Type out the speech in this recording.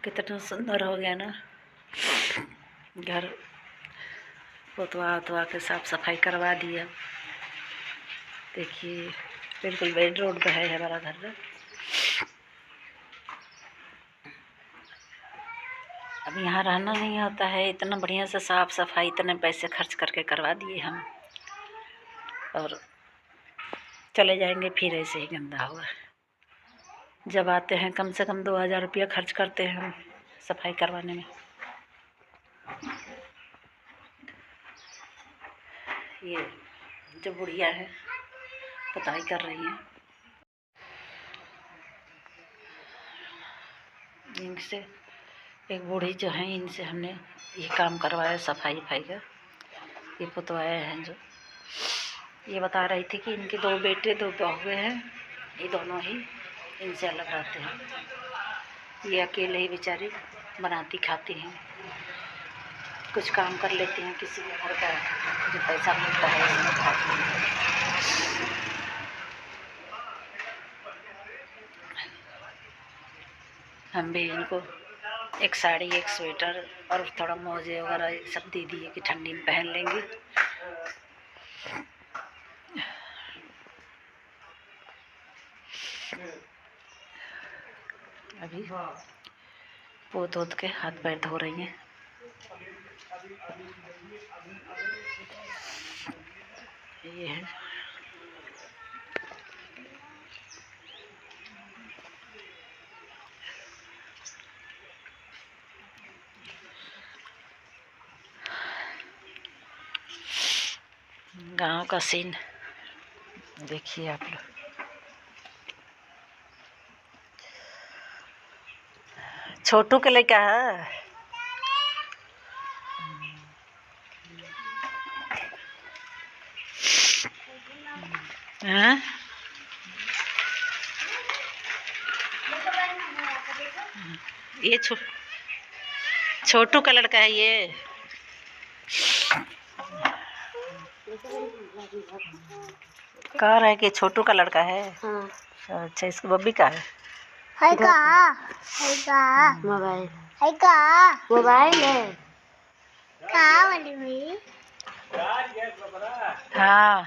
कितना सुंदर हो गया ना घर। पोतवा उतवा के साफ सफाई करवा दिया। देखिए बिल्कुल मेन रोड पे है हमारा घर ना। अब यहाँ रहना नहीं होता है। इतना बढ़िया से साफ सफाई इतने पैसे खर्च करके करवा दिए हम, और चले जाएंगे फिर ऐसे ही गंदा होगा। जब आते हैं कम से कम 2000 रुपया खर्च करते हैं हम सफाई करवाने में। ये जो बुढ़िया है पुताई कर रही है, इनसे एक बूढ़ी जो है इनसे हमने ये काम करवाया सफाई का। ये पुतवाए हैं जो ये बता रही थी कि इनके 2 बेटे 2 बहुएं हैं। ये दोनों ही इनसे अलग रहते हैं। ये अकेले ही बेचारी बनाती खाती हैं, कुछ काम कर लेती हैं किसी के घर का जो पैसा मिलता है उसमें खाती हैं। हम भी इनको एक साड़ी एक स्वेटर और थोड़ा मोजे वगैरह सब दे दिए कि ठंडी में पहन लेंगे। अभी पोत ओत के हाथ पैर धो रही हैं। ये है गांव का सीन, देखिए आप लोग। छोटू के लिए क्या है? हाँ? ये छोटू का लड़का है ये। कह रहे हैं कि छोटू का लड़का है। हाँ। अच्छा इसको बब्बी का है। मोबाइल है। हाँ।